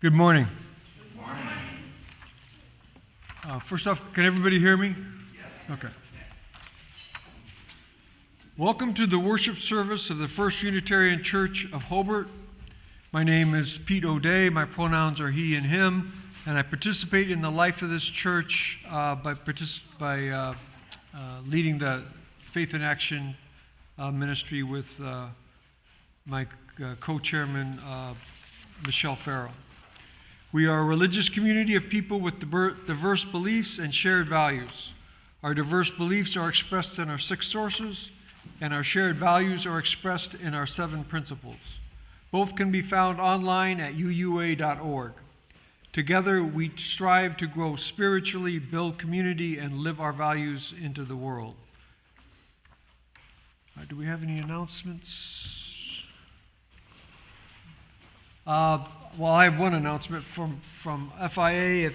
Good morning. Good morning. First off, can everybody hear me? Yes. Okay. Welcome to the worship service of the First Unitarian Church of Hobart. My name is Pete O'Day. My pronouns are he and him, and I participate in the life of this church by leading the Faith in Action ministry with my co-chairman, Michelle Farrell. We are a religious community of people with diverse beliefs and shared values. Our diverse beliefs are expressed in our 6 sources, and our shared values are expressed in our 7 principles. Both can be found online at uua.org. Together, we strive to grow spiritually, build community, and live our values into the world. Do we have any announcements? Well, I have one announcement from FIA.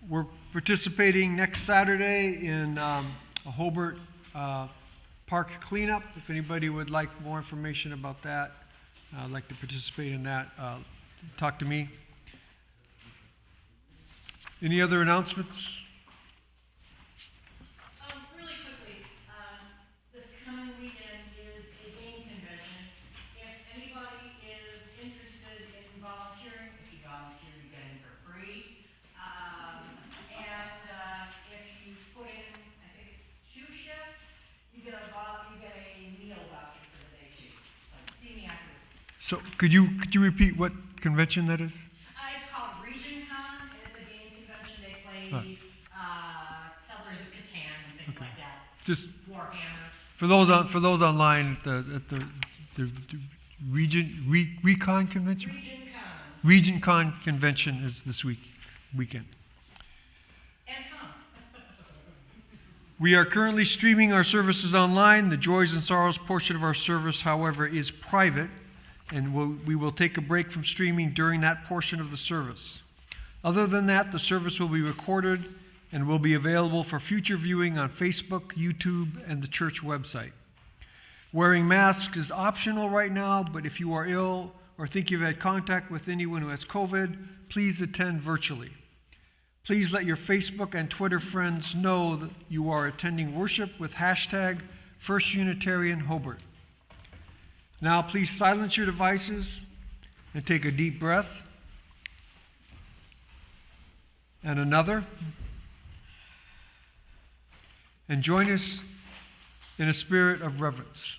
We're participating next Saturday in a Hobart Park cleanup. If anybody would like more information about that, I'd like to participate in that. Talk to me. Any other announcements? Really quickly, this coming weekend is a game convention. If anybody is interested in volunteering, if you volunteer, you get in for free. If you put in, I think it's 2 shifts, you get a meal voucher for the day too. So see me afterwards. So could you repeat what convention that is? It's called Region Con. It's a game convention. They play Settlers of Catan and things like that. Just Warhammer. for those online at the Recon convention. Region Con. RegionCon convention is this weekend. And come. We are currently streaming our services online. The Joys and Sorrows portion of our service, however, is private, and we will take a break from streaming during that portion of the service. Other than that, the service will be recorded and will be available for future viewing on Facebook, YouTube, and the church website. Wearing masks is optional right now, but if you are ill or think you've had contact with anyone who has COVID, please attend virtually. Please let your Facebook and Twitter friends know that you are attending worship with hashtag First Unitarian Hobart. Now please silence your devices and take a deep breath. And another. And join us in a spirit of reverence.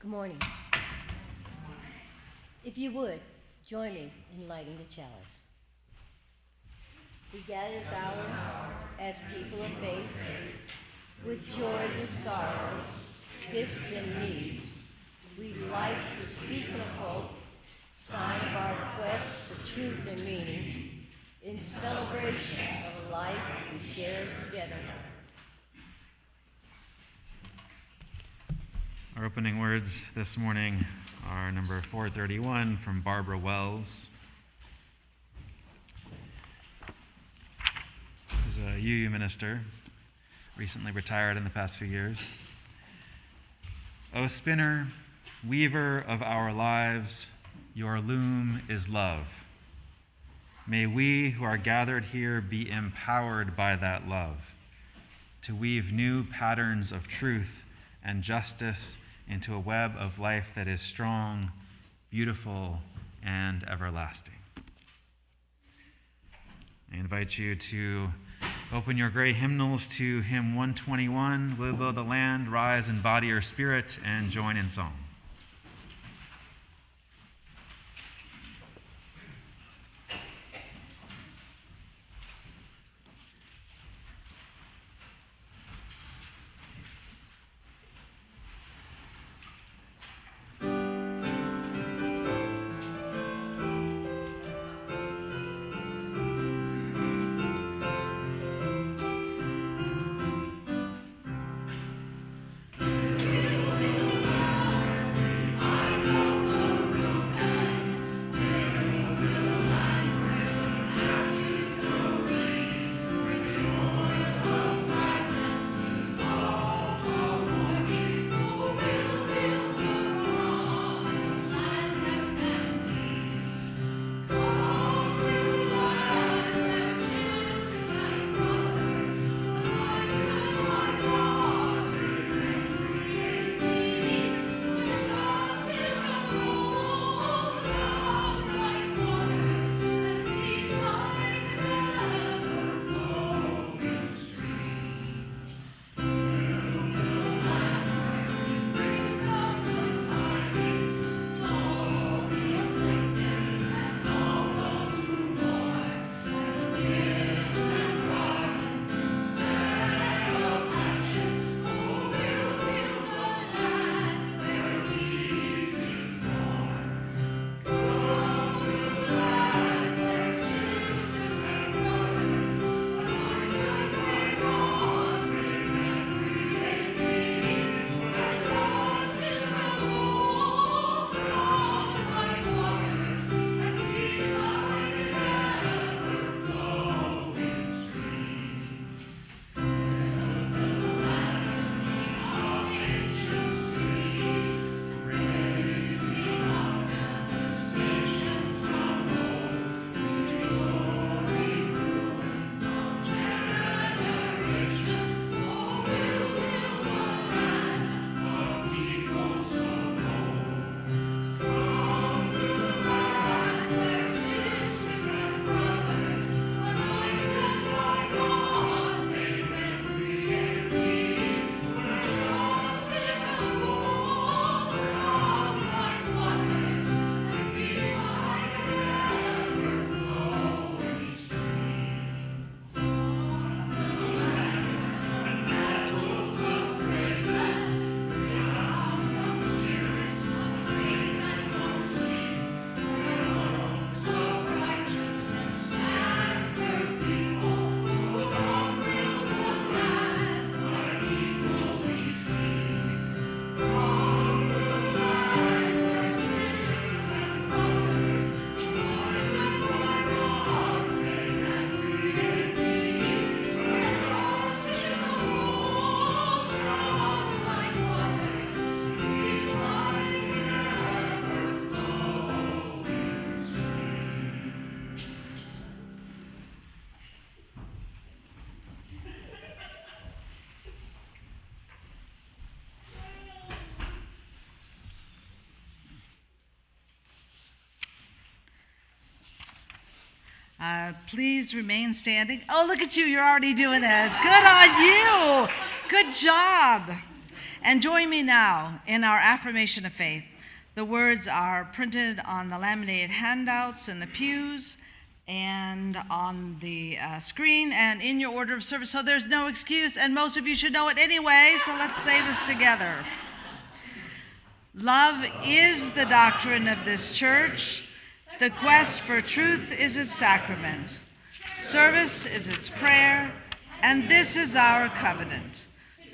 Good morning. If you would, join me in lighting the chalice. We gather this hour as people of faith, with joys and sorrows, gifts and needs. We light this beacon of hope, sign of our quest for truth and meaning, in celebration of a life we share together. Our opening words this morning are number 431 from Barbara Wells. She's a UU minister, recently retired in the past few years. O spinner, weaver of our lives, your loom is love. May we who are gathered here be empowered by that love to weave new patterns of truth and justice into a web of life that is strong, beautiful, and everlasting. I invite you to open your gray hymnals to hymn 121, Will the Land Rise in Body or Spirit, and join in song. Please remain standing. Oh, look at you. You're already doing it. Good on you. Good job. And join me now in our affirmation of faith. The words are printed on the laminated handouts in the pews and on the screen and in your order of service. So there's no excuse, and most of you should know it anyway, so let's say this together. Love is the doctrine of this church. The quest for truth is its sacrament. Service is its prayer, and this is our covenant,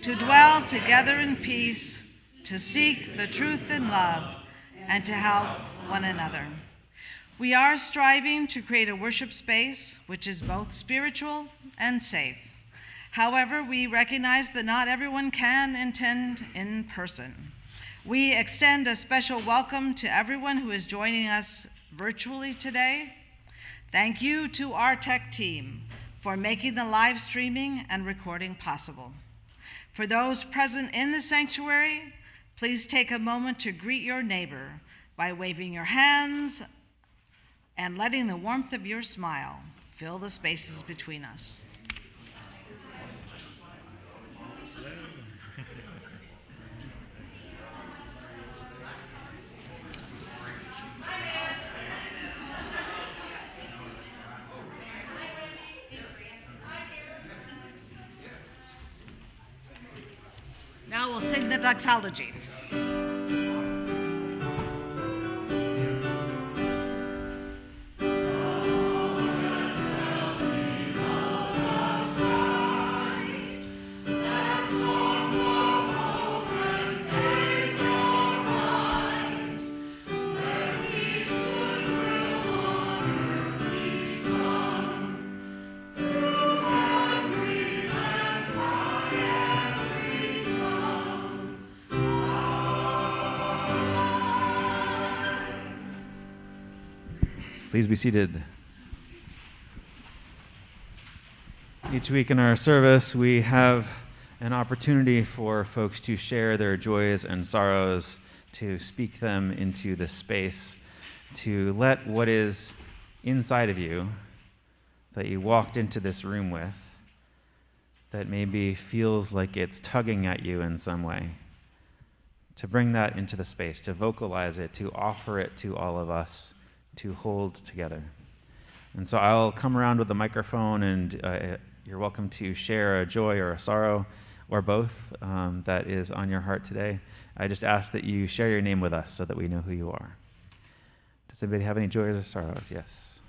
to dwell together in peace, to seek the truth in love, and to help one another. We are striving to create a worship space which is both spiritual and safe. However, we recognize that not everyone can attend in person. We extend a special welcome to everyone who is joining us virtually today. Thank you to our tech team for making the live streaming and recording possible. For those present in the sanctuary, please take a moment to greet your neighbor by waving your hands and letting the warmth of your smile fill the spaces between us. Now we'll sing the doxology. Please be seated. Each week in our service, we have an opportunity for folks to share their joys and sorrows, to speak them into the space, to let what is inside of you that you walked into this room with, that maybe feels like it's tugging at you in some way, to bring that into the space, to vocalize it, to offer it to all of us, to hold together. And so I'll come around with the microphone, and you're welcome to share a joy or a sorrow or both that is on your heart today. I just ask that you share your name with us so that we know who you are. Does anybody have any joys or sorrows? Yes.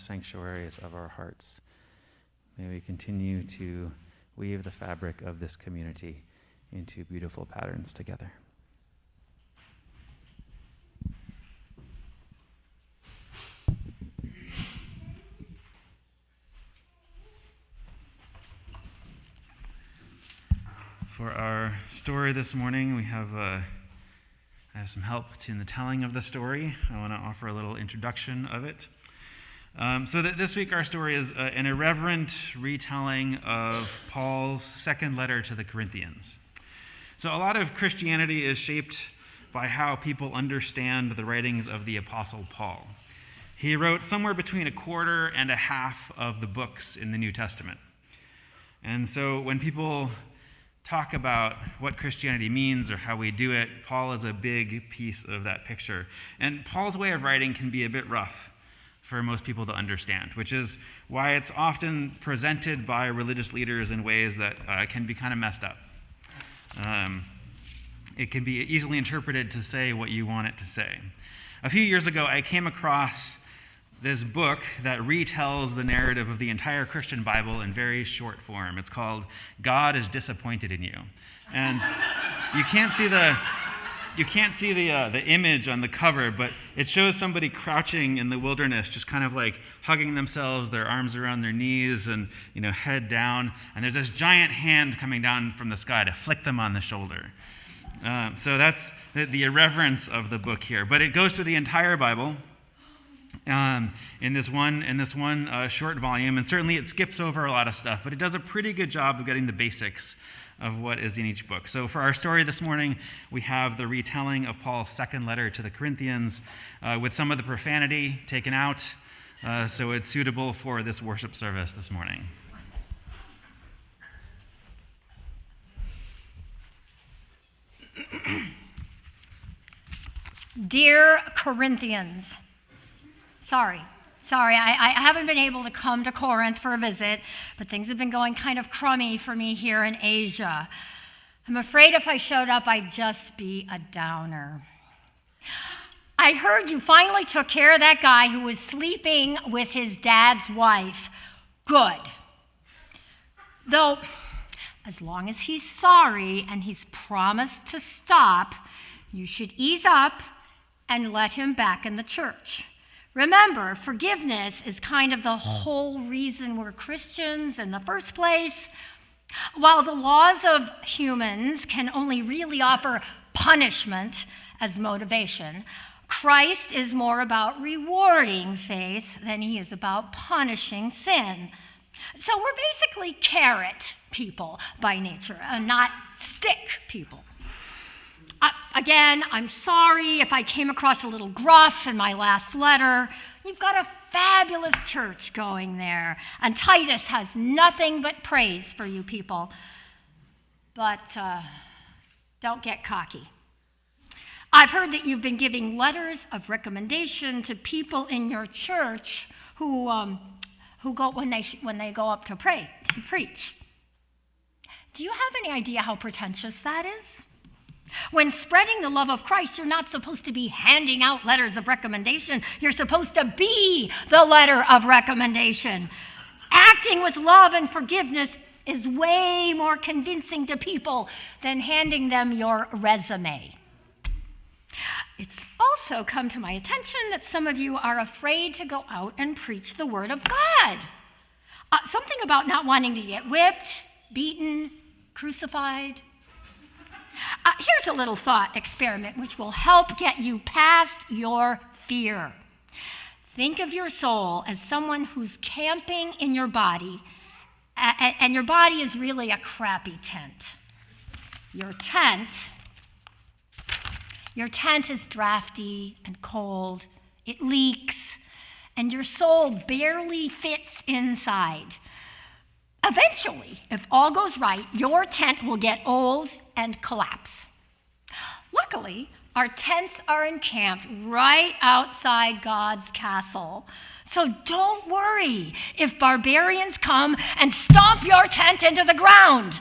sanctuaries of our hearts. May we continue to weave the fabric of this community into beautiful patterns together. For our story this morning, I have some help in the telling of the story. I want to offer a little introduction of it. So that this week our story is an irreverent retelling of Paul's second letter to the Corinthians. So a lot of Christianity is shaped by how people understand the writings of the Apostle Paul. He wrote somewhere between a quarter and a half of the books in the New Testament. And so when people talk about what Christianity means or how we do it, Paul is a big piece of that picture. And Paul's way of writing can be a bit rough for most people to understand, which is why it's often presented by religious leaders in ways that can be kind of messed up. it can be easily interpreted to say what you want it to say. A few years ago, I came across this book that retells the narrative of the entire Christian Bible in very short form. It's called God is Disappointed in You. And you can't see the image on the cover, but it shows somebody crouching in the wilderness, just kind of like hugging themselves, their arms around their knees and, head down. And there's this giant hand coming down from the sky to flick them on the shoulder. So that's the irreverence of the book here. But it goes through the entire Bible in this one short volume, and certainly it skips over a lot of stuff, but it does a pretty good job of getting the basics of what is in each book. So for our story this morning, we have the retelling of Paul's second letter to the Corinthians with some of the profanity taken out, so it's suitable for this worship service this morning. Dear Corinthians, Sorry, I haven't been able to come to Corinth for a visit, but things have been going kind of crummy for me here in Asia. I'm afraid if I showed up, I'd just be a downer. I heard you finally took care of that guy who was sleeping with his dad's wife. Good. Though, as long as he's sorry and he's promised to stop, you should ease up and let him back in the church. Remember, forgiveness is kind of the whole reason we're Christians in the first place. While the laws of humans can only really offer punishment as motivation, Christ is more about rewarding faith than he is about punishing sin. So we're basically carrot people by nature, and not stick people. Again, I'm sorry if I came across a little gruff in my last letter. You've got a fabulous church going there, and Titus has nothing but praise for you people. But don't get cocky. I've heard that you've been giving letters of recommendation to people in your church who go when they go up to preach. Do you have any idea how pretentious that is? When spreading the love of Christ, you're not supposed to be handing out letters of recommendation. You're supposed to be the letter of recommendation. Acting with love and forgiveness is way more convincing to people than handing them your resume. It's also come to my attention that some of you are afraid to go out and preach the word of God. Something about not wanting to get whipped, beaten, crucified. Here's a little thought experiment which will help get you past your fear. Think of your soul as someone who's camping in your body, and your body is really a crappy tent. Your tent is drafty and cold, it leaks, and your soul barely fits inside. Eventually, if all goes right, your tent will get old and collapse. Luckily, our tents are encamped right outside God's castle. So don't worry if barbarians come and stomp your tent into the ground.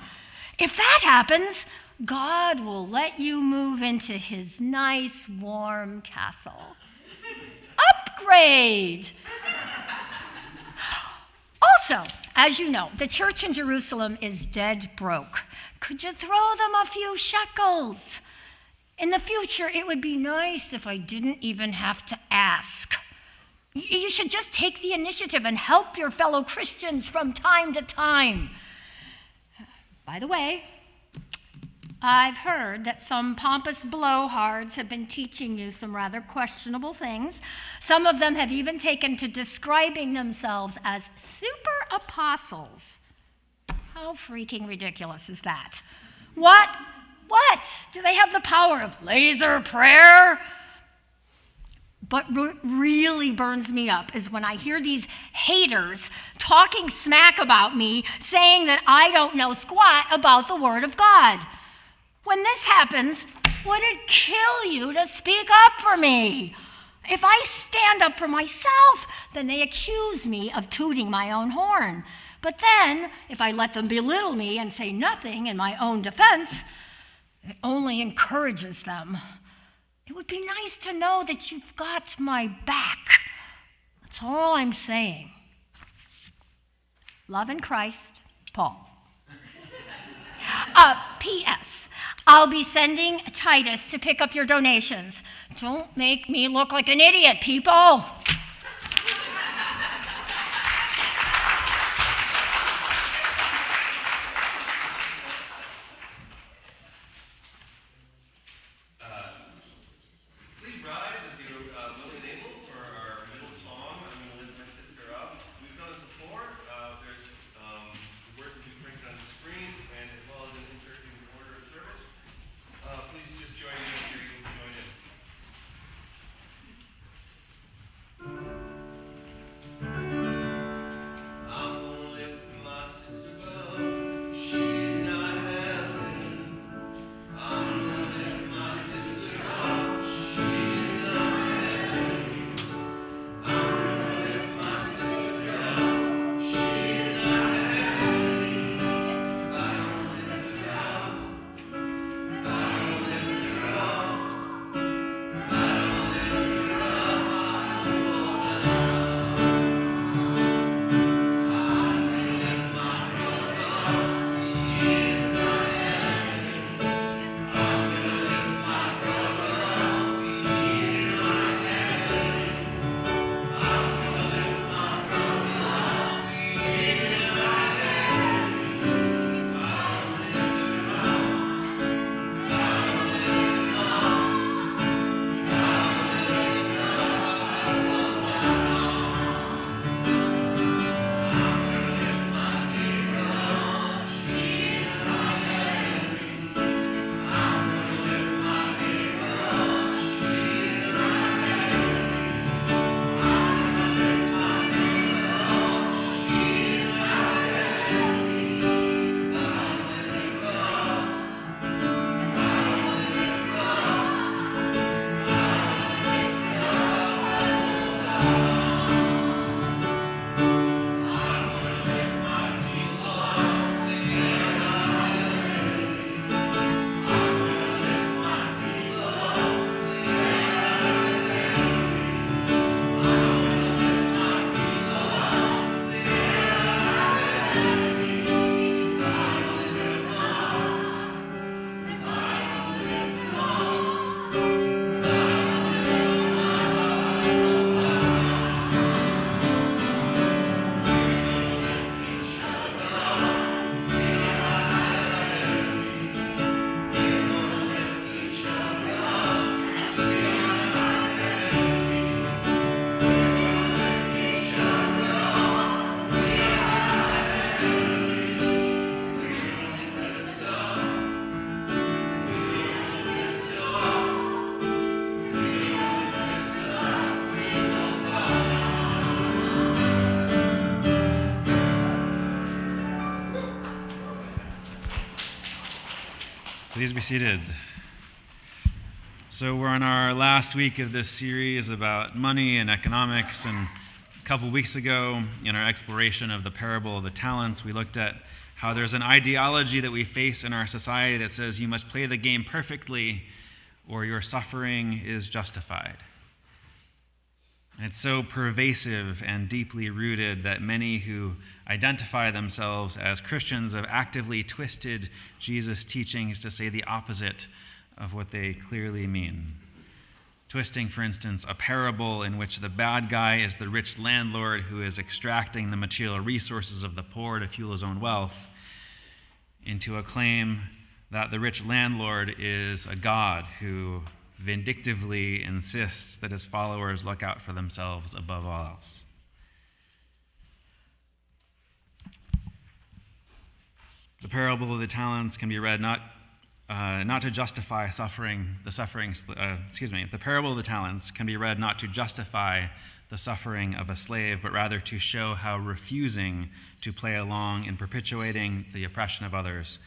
If that happens, God will let you move into his nice, warm castle. Upgrade! Also, as you know, the church in Jerusalem is dead broke. Could you throw them a few shekels? In the future, it would be nice if I didn't even have to ask. You should just take the initiative and help your fellow Christians from time to time. By the way, I've heard that some pompous blowhards have been teaching you some rather questionable things. Some of them have even taken to describing themselves as super apostles. How freaking ridiculous is that? What? Do they have the power of laser prayer? But what really burns me up is when I hear these haters talking smack about me, saying that I don't know squat about the Word of God. When this happens, would it kill you to speak up for me? If I stand up for myself, then they accuse me of tooting my own horn. But then, if I let them belittle me and say nothing in my own defense, It only encourages them. It would be nice to know that you've got my back. That's all I'm saying. Love in Christ, Paul. P.S. I'll be sending Titus to pick up your donations. Don't make me look like an idiot, people. Please rise as you're willing and able for our middle song. I'm going to lift my sister up. We've done it before. There's the words to be printed on the screen, and as well as an insert in the order of service. Please just join me if you're able to join in. I'm going to lift my sister up. She's not heaven. I'm going to lift my sister up. She's not heaven. I'm going to lift my sister up. She's not heaven. I don't lift her up. I don't lift her up. I don't lift her up. I don't fall down. I'm going to lift my brother up. He is not heaven. I'm going to lift my brother up. He is not heaven. I'm going to lift my brother up. He is not heaven. I don't lift her up. I don't lift him up. I don't lift him up. I don't fall down. I'm going to lift my neighbor up. She's not heaven. I'm going to lift my neighbor up. She's not heaven. I'm going to lift my neighbor up. She's not heaven. I don't lift her up. I don't lift her up. I don't lift her up. I fall down. I'm going to lift my people up. They are not heaven. I'm going to lift my people up. They are not heaven. I'm going to lift my people up. They are not heaven. I don't lift them up. I don't lift them up. I don't lift them Please be seated. So we're on our last week of this series about money and economics, and a couple weeks ago in our exploration of the parable of the talents, we looked at how there's an ideology that we face in our society that says you must play the game perfectly or your suffering is justified. And it's so pervasive and deeply rooted that many who identify themselves as Christians have actively twisted Jesus' teachings to say the opposite of what they clearly mean. Twisting, for instance, a parable in which the bad guy is the rich landlord who is extracting the material resources of the poor to fuel his own wealth, into a claim that the rich landlord is a God who vindictively insists that his followers look out for themselves above all else. The parable of the talents can be read not to justify the parable of the talents can be read not to justify the suffering of a slave, but rather to show how refusing to play along in perpetuating the oppression of others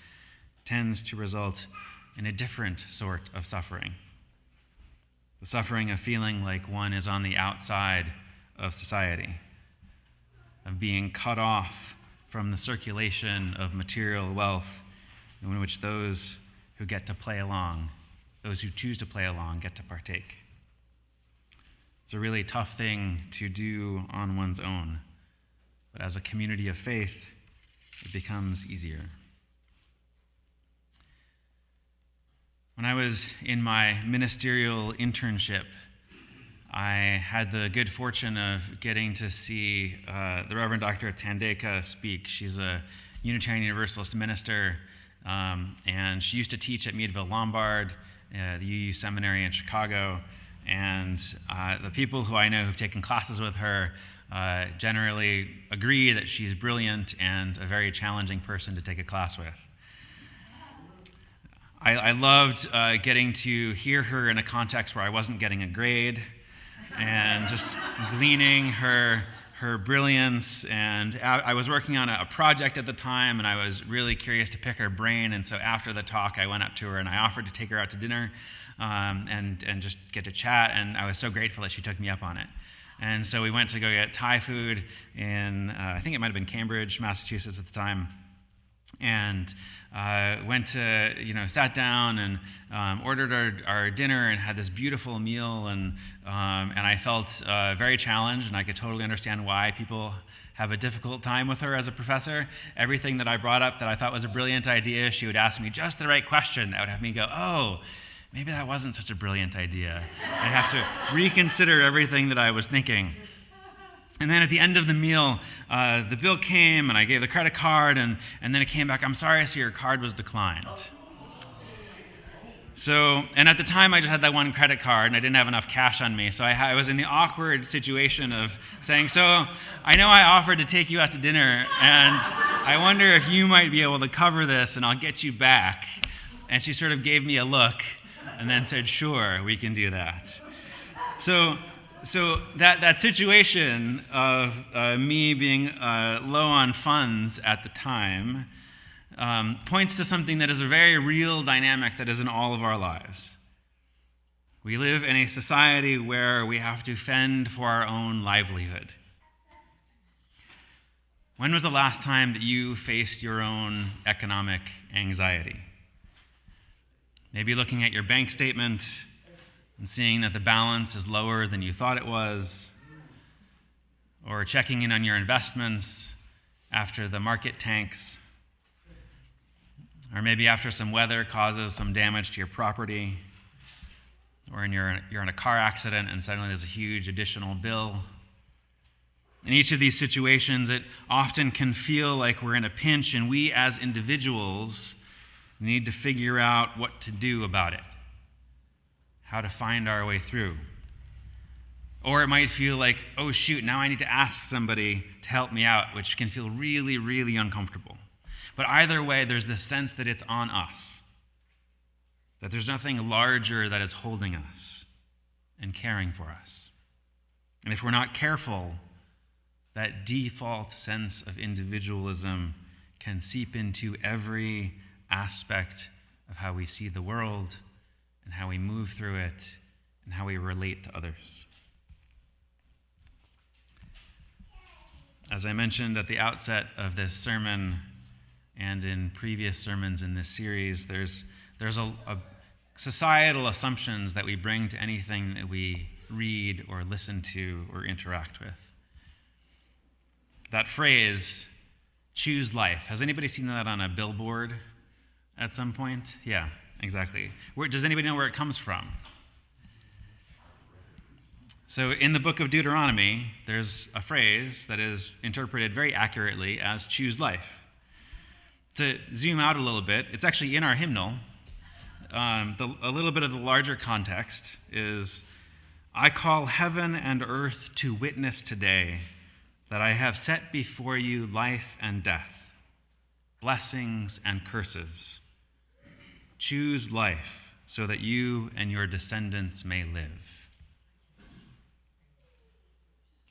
tends to result in a different sort of suffering. The suffering of feeling like one is on the outside of society, of being cut off from the circulation of material wealth in which those who get to play along, those who choose to play along, get to partake. It's a really tough thing to do on one's own, but as a community of faith, it becomes easier. When I was in my ministerial internship, I had the good fortune of getting to see the Reverend Dr. Tandeka speak. She's a Unitarian Universalist minister, and she used to teach at Meadville Lombard, the UU Seminary in Chicago, and the people who I know who've taken classes with her generally agree that she's brilliant and a very challenging person to take a class with. I loved getting to hear her in a context where I wasn't getting a grade, and just gleaning her brilliance. And I was working on a project at the time, and I was really curious to pick her brain. And so after the talk, I went up to her and I offered to take her out to dinner and just get to chat. And I was so grateful that she took me up on it. And so we went to go get Thai food in, I think it might have been Cambridge, Massachusetts at the time. And went to, sat down and ordered our dinner and had this beautiful meal. And I felt very challenged, and I could totally understand why people have a difficult time with her as a professor. Everything that I brought up that I thought was a brilliant idea, she would ask me just the right question that would have me go, oh, maybe that wasn't such a brilliant idea. I'd have to reconsider everything that I was thinking. And then at the end of the meal, the bill came, and I gave the credit card, and then it came back, I'm sorry, so your card was declined. So, and at the time, I just had that one credit card, and I didn't have enough cash on me, so I was in the awkward situation of saying, so I know I offered to take you out to dinner, and I wonder if you might be able to cover this, and I'll get you back. And she sort of gave me a look, and then said, sure, we can do that. So that situation of me being low on funds at the time points to something that is a very real dynamic that is in all of our lives. We live in a society where we have to fend for our own livelihood. When was the last time that you faced your own economic anxiety? Maybe looking at your bank statement and seeing that the balance is lower than you thought it was, or checking in on your investments after the market tanks, or maybe after some weather causes some damage to your property, or you're in a car accident and suddenly there's a huge additional bill. In each of these situations, it often can feel like we're in a pinch, and we as individuals need to figure out what to do about it, how to find our way through. Or it might feel like, oh shoot, now I need to ask somebody to help me out, which can feel really, really uncomfortable. But either way, there's this sense that it's on us, that there's nothing larger that is holding us and caring for us. And if we're not careful, that default sense of individualism can seep into every aspect of how we see the world and how we move through it and how we relate to others. As I mentioned at the outset of this sermon and in previous sermons in this series, there's a societal assumptions that we bring to anything that we read or listen to or interact with. That phrase, choose life. Has anybody seen that on a billboard at some point? Yeah, exactly. Does anybody know where it comes from? So in the book of Deuteronomy, there's a phrase that is interpreted very accurately as choose life. To zoom out a little bit, it's actually in our hymnal. A little bit of the larger context is, I call heaven and earth to witness today that I have set before you life and death, blessings and curses. Choose life so that you and your descendants may live.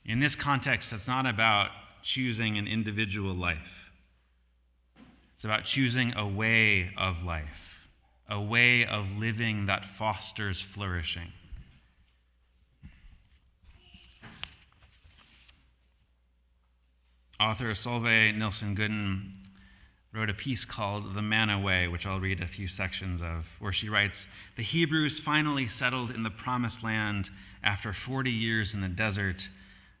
In this context, it's not about choosing an individual life. It's about choosing a way of life, a way of living that fosters flourishing. Author Solveig Nielsen Gooden wrote a piece called The Manna Way, which I'll read a few sections of, where she writes, "The Hebrews finally settled in the promised land after 40 years in the desert,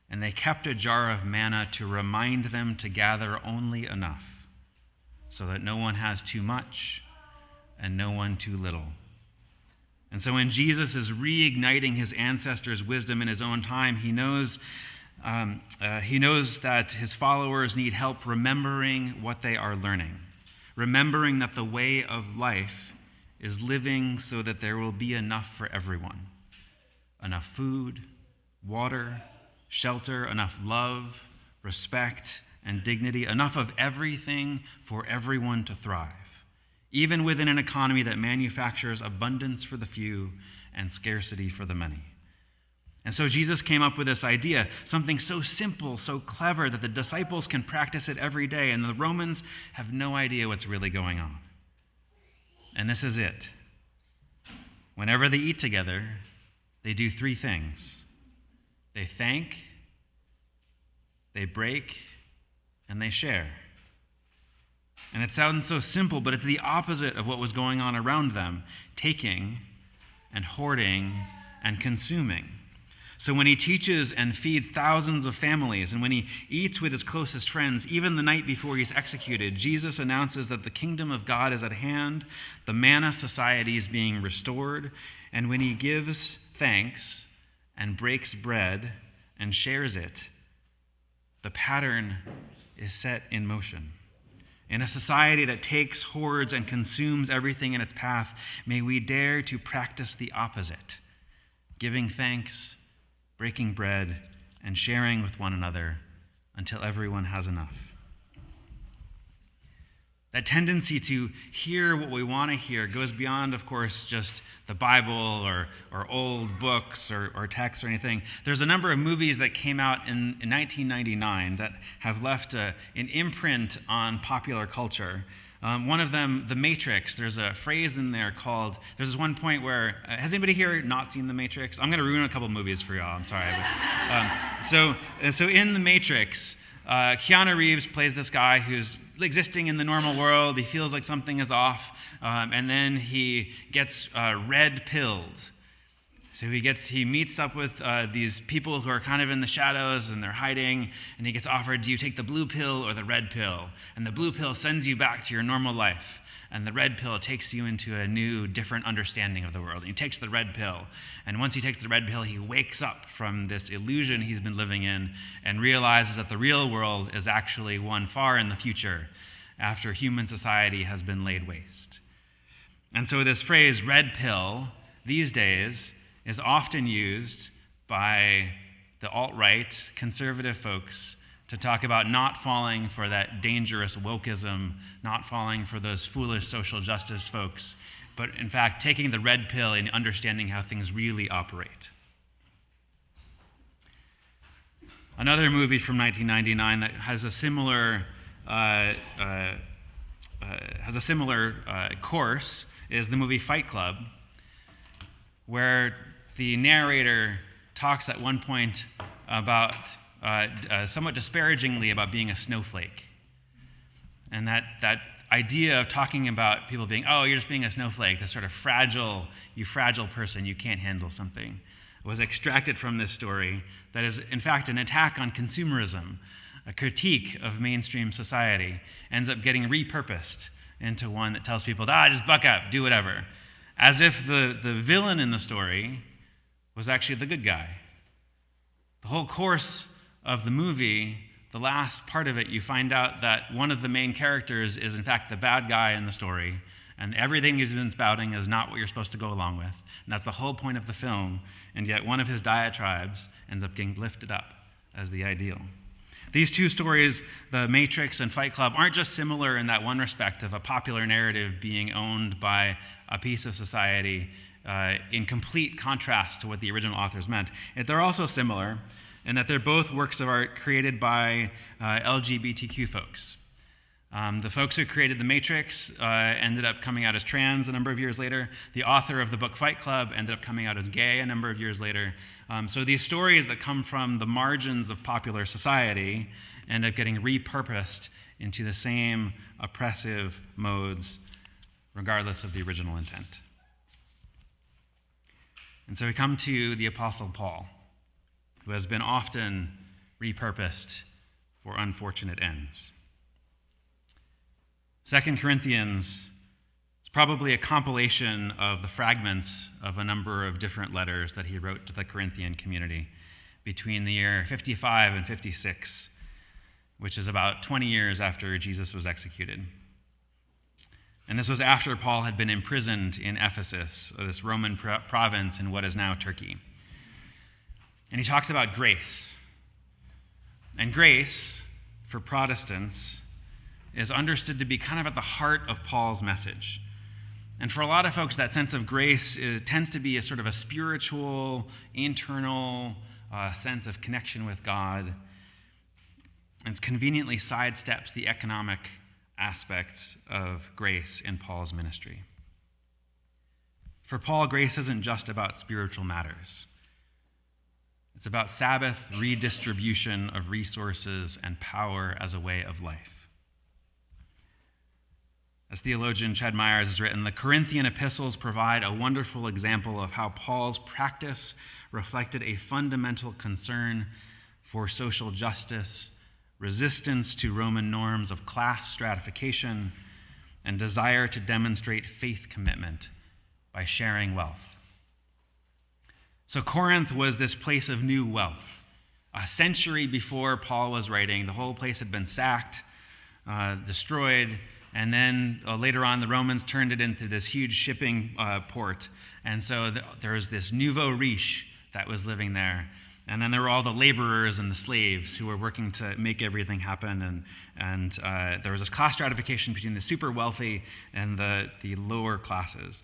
and they kept a jar of manna to remind them to gather only enough, so that no one has too much and no one too little." And so when Jesus is reigniting his ancestors' wisdom in his own time, he knows that his followers need help remembering what they are learning, remembering that the way of life is living so that there will be enough for everyone. Enough food, water, shelter, enough love, respect, and dignity, enough of everything for everyone to thrive, even within an economy that manufactures abundance for the few and scarcity for the many. And so Jesus came up with this idea, something so simple, so clever that the disciples can practice it every day, and the Romans have no idea what's really going on. And this is it. Whenever they eat together, they do three things. They thank, they break, and they share. And it sounds so simple, but it's the opposite of what was going on around them, taking and hoarding and consuming. So when he teaches and feeds thousands of families, and when he eats with his closest friends, even the night before he's executed, Jesus announces that the kingdom of God is at hand, the manna society is being restored, and when he gives thanks and breaks bread and shares it, the pattern is set in motion. In a society that takes, hoards, and consumes everything in its path, may we dare to practice the opposite, giving thanks, breaking bread, and sharing with one another until everyone has enough. That tendency to hear what we want to hear goes beyond, of course, just the Bible or old books or texts or anything. There's a number of movies that came out in 1999 that have left an imprint on popular culture. One of them, The Matrix, there's a phrase in there called, there's this one point where, has anybody here not seen The Matrix? I'm going to ruin a couple movies for y'all, I'm sorry. But, so in The Matrix, Keanu Reeves plays this guy who's existing in the normal world. He feels like something is off, and then he gets red-pilled. So he meets up with these people who are kind of in the shadows and they're hiding, and he gets offered, do you take the blue pill or the red pill? And the blue pill sends you back to your normal life, and the red pill takes you into a new, different understanding of the world. And he takes the red pill, and once he takes the red pill, he wakes up from this illusion he's been living in and realizes that the real world is actually one far in the future after human society has been laid waste. And so this phrase, red pill, these days, is often used by the alt-right, conservative folks to talk about not falling for that dangerous wokeism, not falling for those foolish social justice folks, but in fact taking the red pill and understanding how things really operate. Another movie from 1999 that has a similar course is the movie Fight Club, where the narrator talks at one point about, somewhat disparagingly, about being a snowflake. And that idea of talking about people being, oh, you're just being a snowflake, this sort of fragile person, you can't handle something, was extracted from this story that is, in fact, an attack on consumerism, a critique of mainstream society, ends up getting repurposed into one that tells people, just buck up, do whatever, as if the villain in the story was actually the good guy. The whole course of the movie, the last part of it, you find out that one of the main characters is in fact the bad guy in the story, and everything he's been spouting is not what you're supposed to go along with. And that's the whole point of the film, and yet one of his diatribes ends up getting lifted up as the ideal. These two stories, The Matrix and Fight Club, aren't just similar in that one respect of a popular narrative being owned by a piece of society in complete contrast to what the original authors meant. They're also similar in that they're both works of art created by LGBTQ folks. The folks who created The Matrix ended up coming out as trans a number of years later. The author of the book Fight Club ended up coming out as gay a number of years later. So these stories that come from the margins of popular society end up getting repurposed into the same oppressive modes, regardless of the original intent. And so we come to the Apostle Paul, who has been often repurposed for unfortunate ends. 2 Corinthians is probably a compilation of the fragments of a number of different letters that he wrote to the Corinthian community between the year 55 and 56, which is about 20 years after Jesus was executed. And this was after Paul had been imprisoned in Ephesus, this Roman province in what is now Turkey. And he talks about grace. And grace, for Protestants, is understood to be kind of at the heart of Paul's message. And for a lot of folks, that sense of grace tends to be a sort of a spiritual, internal sense of connection with God. And conveniently sidesteps the economic aspects of grace in Paul's ministry. For Paul, grace isn't just about spiritual matters. It's about Sabbath redistribution of resources and power as a way of life. As theologian Chad Myers has written, the Corinthian epistles provide a wonderful example of how Paul's practice reflected a fundamental concern for social justice, resistance to Roman norms of class stratification, and desire to demonstrate faith commitment by sharing wealth. So Corinth was this place of new wealth. A century before Paul was writing, the whole place had been sacked, destroyed, and then later on the Romans turned it into this huge shipping port. And so there was this nouveau riche that was living there. And then there were all the laborers and the slaves who were working to make everything happen. And there was this class stratification between the super wealthy and the lower classes.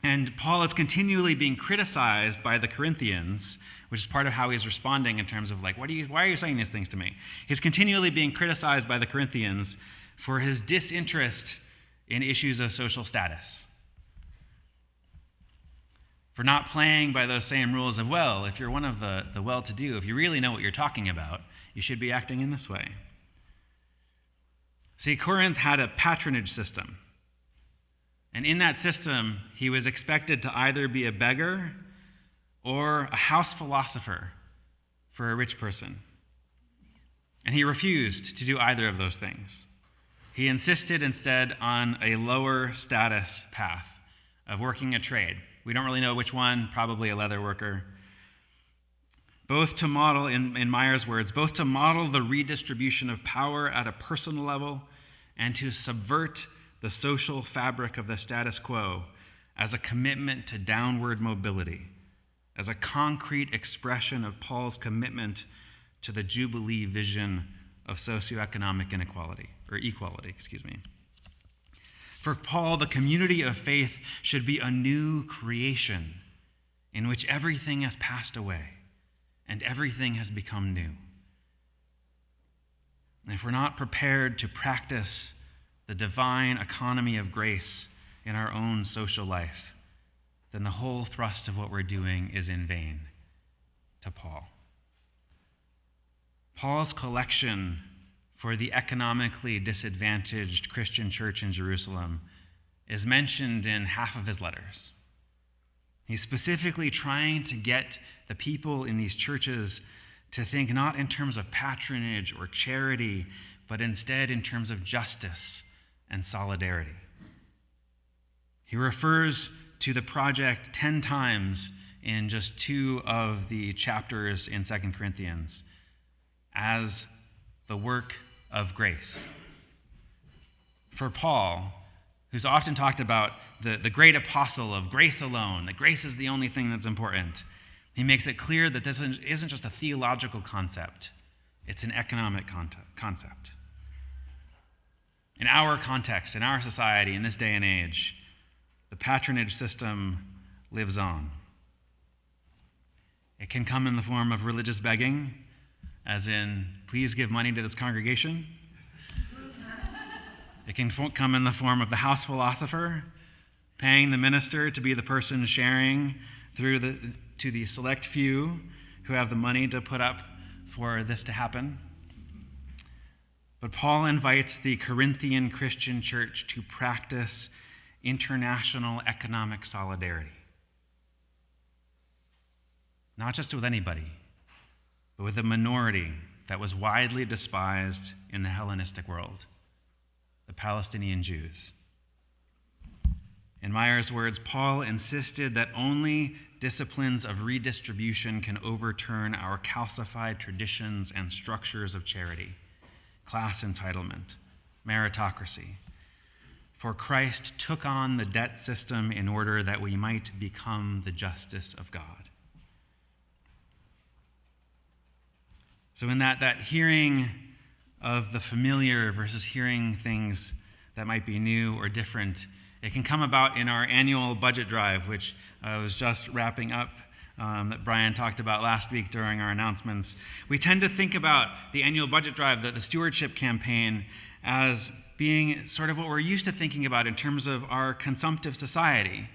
And Paul is continually being criticized by the Corinthians, which is part of how he's responding in terms of like, why are you saying these things to me? He's continually being criticized by the Corinthians for his disinterest in issues of social status, for not playing by those same rules of, well, if you're one of the well-to-do, if you really know what you're talking about, you should be acting in this way. See, Corinth had a patronage system. And in that system, he was expected to either be a beggar or a house philosopher for a rich person. And he refused to do either of those things. He insisted instead on a lower status path of working a trade. We don't really know which one, probably a leather worker. Both to model, in Meyer's words, both to model the redistribution of power at a personal level and to subvert the social fabric of the status quo as a commitment to downward mobility, as a concrete expression of Paul's commitment to the Jubilee vision of socioeconomic equality. For Paul, the community of faith should be a new creation in which everything has passed away and everything has become new. And if we're not prepared to practice the divine economy of grace in our own social life, then the whole thrust of what we're doing is in vain to Paul. Paul's collection for the economically disadvantaged Christian church in Jerusalem is mentioned in half of his letters. He's specifically trying to get the people in these churches to think not in terms of patronage or charity, but instead in terms of justice and solidarity. He refers to the project 10 times in just 2 of the chapters in 2 Corinthians as the work of grace. For Paul, who's often talked about the great apostle of grace alone, that grace is the only thing that's important, he makes it clear that this isn't just a theological concept, it's an economic concept. In our context, in our society, in this day and age, the patronage system lives on. It can come in the form of religious begging, as in, please give money to this congregation. It can come in the form of the house philosopher, paying the minister to be the person sharing to the select few who have the money to put up for this to happen. But Paul invites the Corinthian Christian church to practice international economic solidarity. Not just with anybody, but with a minority that was widely despised in the Hellenistic world, the Palestinian Jews. In Meyer's words, Paul insisted that only disciplines of redistribution can overturn our calcified traditions and structures of charity, class entitlement, meritocracy. For Christ took on the debt system in order that we might become the justice of God. So in that hearing of the familiar versus hearing things that might be new or different, it can come about in our annual budget drive, which was just wrapping up, that Brian talked about last week during our announcements. We tend to think about the annual budget drive, the stewardship campaign, as being sort of what we're used to thinking about in terms of our consumptive society,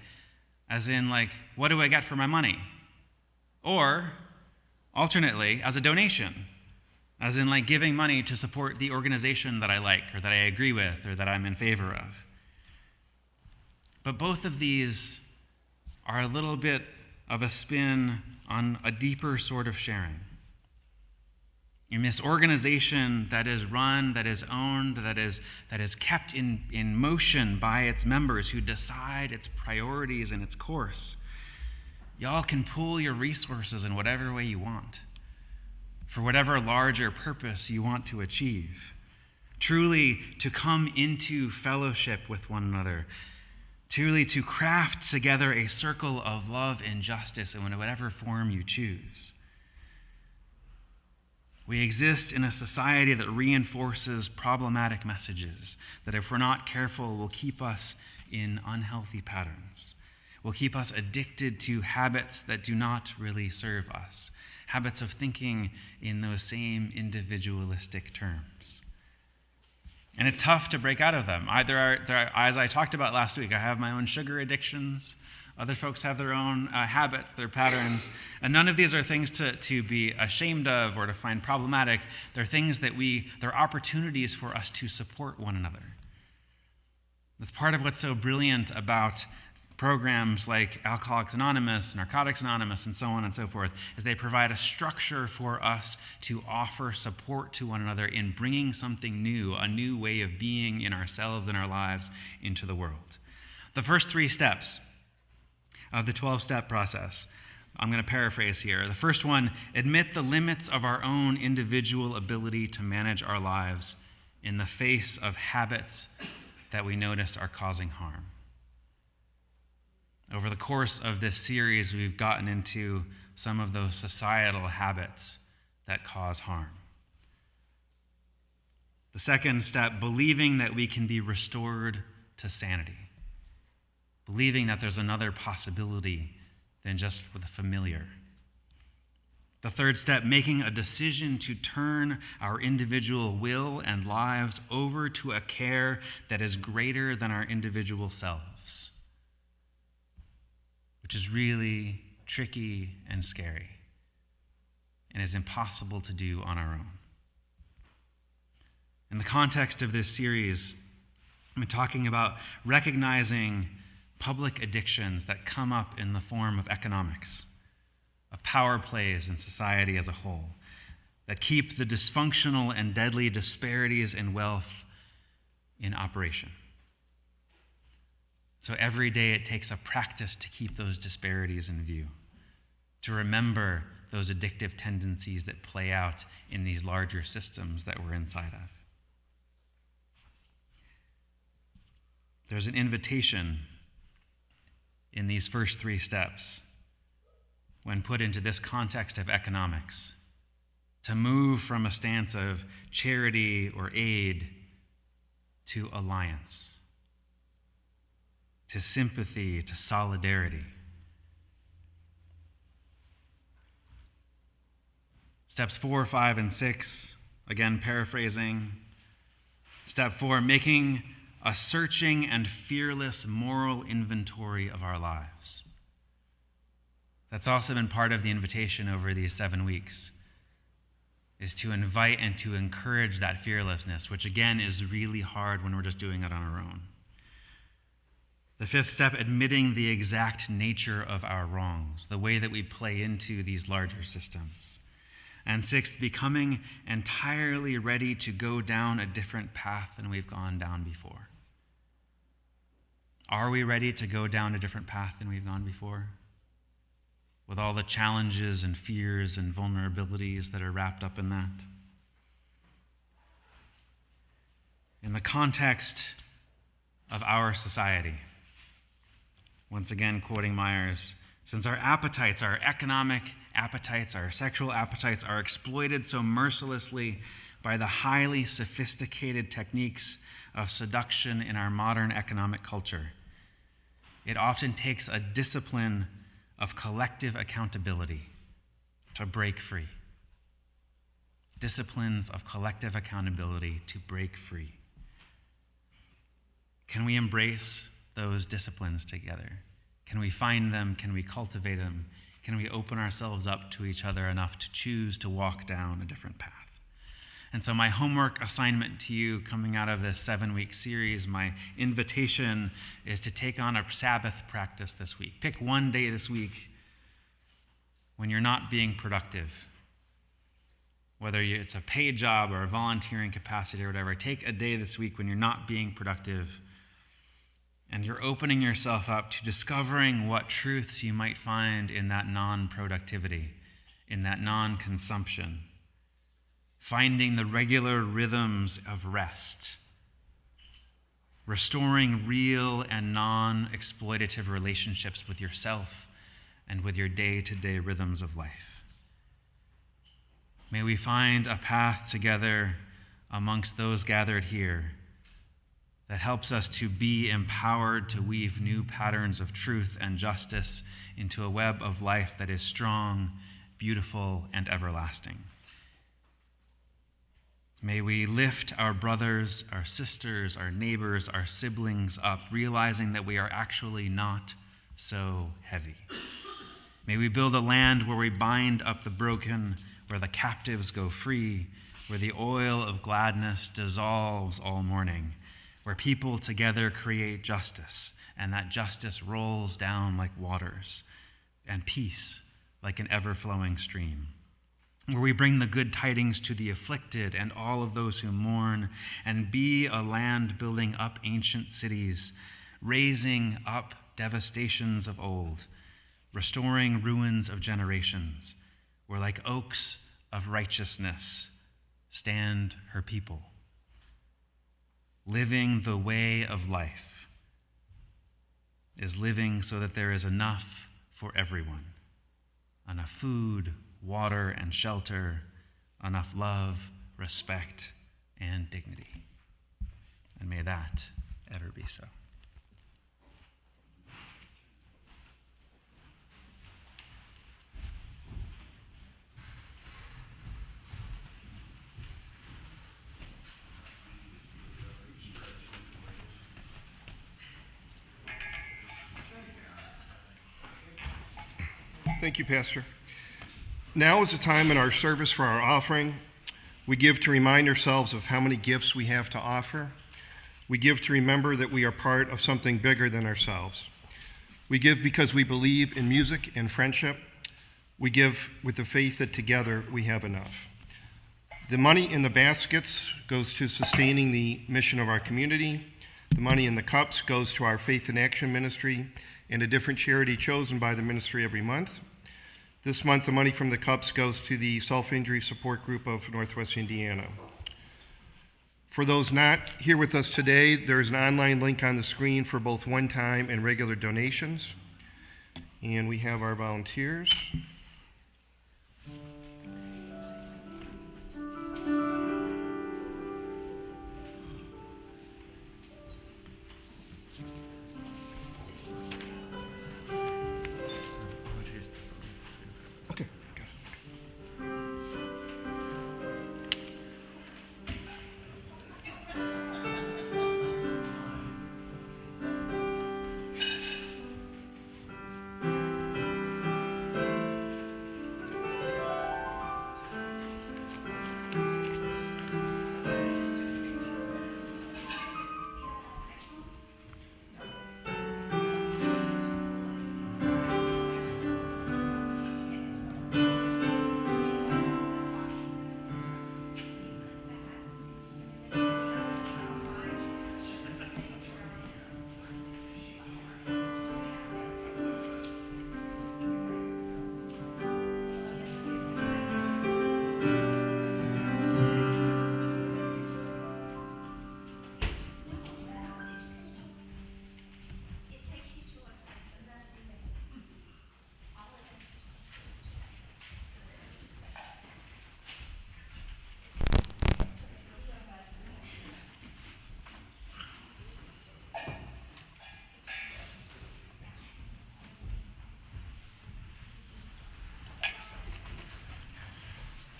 as in, like, what do I get for my money? Or, alternately, as a donation, as in, like, giving money to support the organization that I like or that I agree with or that I'm in favor of. But both of these are a little bit of a spin on a deeper sort of sharing. In this organization that is run, that is owned, that is kept in motion by its members who decide its priorities and its course, y'all can pool your resources in whatever way you want, for whatever larger purpose you want to achieve. Truly to come into fellowship with one another, truly to craft together a circle of love and justice in whatever form you choose. We exist in a society that reinforces problematic messages that, if we're not careful, will keep us in unhealthy patterns, will keep us addicted to habits that do not really serve us, habits of thinking in those same individualistic terms. And it's tough to break out of them. As I talked about last week, I have my own sugar addictions. Other folks have their own habits, their patterns. And none of these are things to be ashamed of or to find problematic. They're things that they're opportunities for us to support one another. That's part of what's so brilliant about programs like Alcoholics Anonymous, Narcotics Anonymous, and so on and so forth, is they provide a structure for us to offer support to one another in bringing something new, a new way of being in ourselves and our lives into the world. The first 3 steps of the 12-step process, I'm going to paraphrase here. The first one, admit the limits of our own individual ability to manage our lives in the face of habits that we notice are causing harm. Over the course of this series, we've gotten into some of those societal habits that cause harm. The second step, believing that we can be restored to sanity. Believing that there's another possibility than just for the familiar. The third step, making a decision to turn our individual will and lives over to a care that is greater than our individual selves, which is really tricky and scary and is impossible to do on our own. In the context of this series, I've been talking about recognizing public addictions that come up in the form of economics, of power plays in society as a whole, that keep the dysfunctional and deadly disparities in wealth in operation. So every day it takes a practice to keep those disparities in view, to remember those addictive tendencies that play out in these larger systems that we're inside of. There's an invitation in these first 3 steps, when put into this context of economics, to move from a stance of charity or aid to alliance, to sympathy, to solidarity. Steps 4, 5, and 6, again paraphrasing. Step 4, making a searching and fearless moral inventory of our lives. That's also been part of the invitation over these 7 weeks, is to invite and to encourage that fearlessness, which again is really hard when we're just doing it on our own. The fifth step, admitting the exact nature of our wrongs, the way that we play into these larger systems. And sixth, becoming entirely ready to go down a different path than we've gone down before. Are we ready to go down a different path than we've gone before? With all the challenges and fears and vulnerabilities that are wrapped up in that? In the context of our society, once again quoting Myers, since our appetites, our economic appetites, our sexual appetites are exploited so mercilessly by the highly sophisticated techniques of seduction in our modern economic culture, it often takes a discipline of collective accountability to break free. Disciplines of collective accountability to break free. Can we embrace those disciplines together? Can we find them? Can we cultivate them? Can we open ourselves up to each other enough to choose to walk down a different path? And so my homework assignment to you coming out of this 7-week series, my invitation is to take on a Sabbath practice this week. Pick one day this week when you're not being productive. Whether it's a paid job or a volunteering capacity or whatever, take a day this week when you're not being productive and you're opening yourself up to discovering what truths you might find in that non-productivity, in that non-consumption. Finding the regular rhythms of rest, restoring real and non-exploitative relationships with yourself and with your day-to-day rhythms of life. May we find a path together amongst those gathered here that helps us to be empowered to weave new patterns of truth and justice into a web of life that is strong, beautiful, and everlasting. May we lift our brothers, our sisters, our neighbors, our siblings up, realizing that we are actually not so heavy. May we build a land where we bind up the broken, where the captives go free, where the oil of gladness dissolves all mourning, where people together create justice, and that justice rolls down like waters, and peace like an ever-flowing stream. Where we bring the good tidings to the afflicted and all of those who mourn, and be a land building up ancient cities, raising up devastations of old, restoring ruins of generations, where like oaks of righteousness stand her people, living the way of life is living so that there is enough for everyone, enough food, water, and shelter, enough love, respect, and dignity. And may that ever be so. Thank you, Pastor. Now is the time in our service for our offering. We give to remind ourselves of how many gifts we have to offer. We give to remember that we are part of something bigger than ourselves. We give because we believe in music and friendship. We give with the faith that together we have enough. The money in the baskets goes to sustaining the mission of our community. The money in the cups goes to our Faith in Action ministry and a different charity chosen by the ministry every month. This month, the money from the cups goes to the Self-Injury Support Group of Northwest Indiana. For those not here with us today, there is an online link on the screen for both one-time and regular donations. And we have our volunteers. Okay, got it.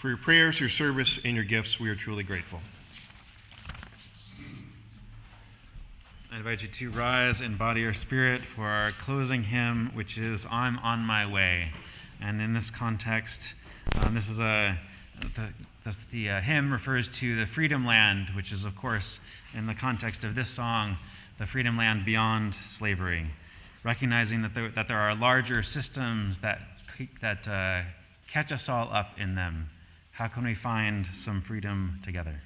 For your prayers, your service, and your gifts, we are truly grateful. I invite you to rise in body or spirit for our closing hymn, which is "I'm on My Way." And in this context, the hymn refers to the Freedom Land, which is, of course, in the context of this song, the freedom land beyond slavery, recognizing that there are larger systems that catch us all up in them. How can we find some freedom together?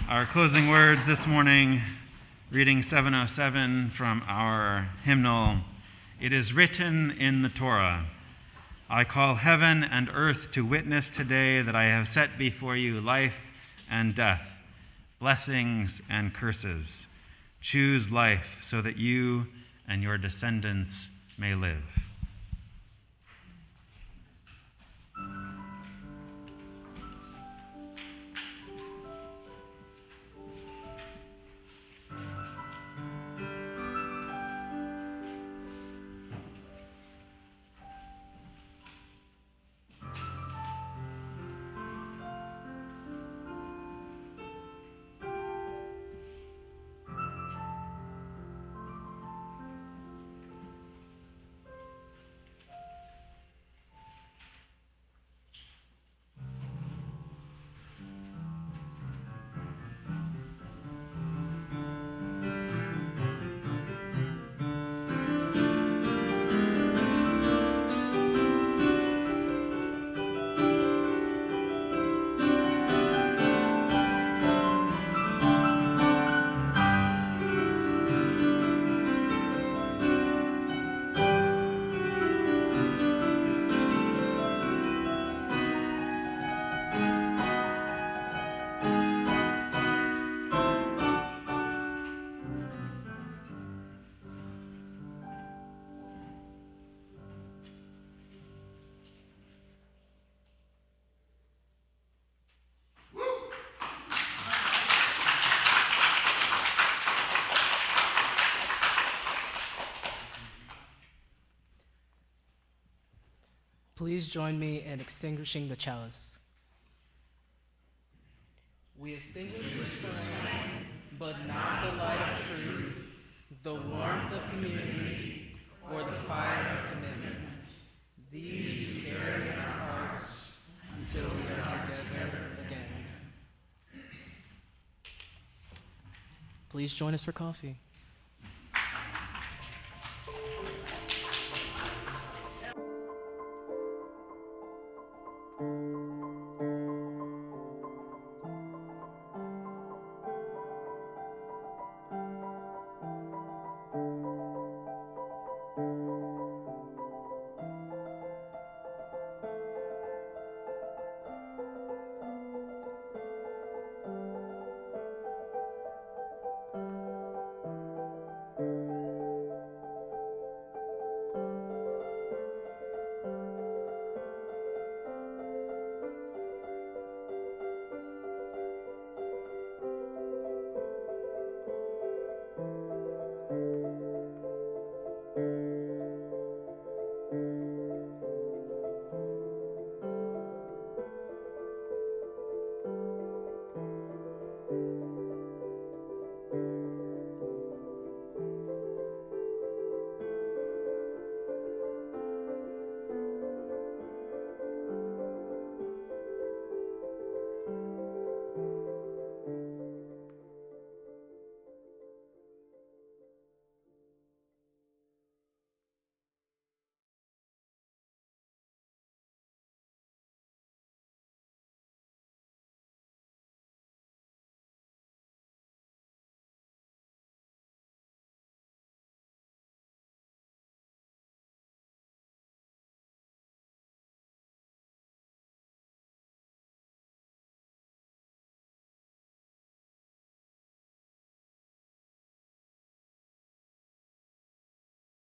Our closing words this morning, reading 707 from our hymnal. It is written in the Torah, I call heaven and earth to witness today that I have set before you life and death, blessings and curses. Choose life so that you and your descendants may live. Please join me in extinguishing the chalice. We extinguish this flame, but not the light of truth, the warmth of community, or the fire of commitment. These we carry in our hearts until we are together again. Please join us for coffee.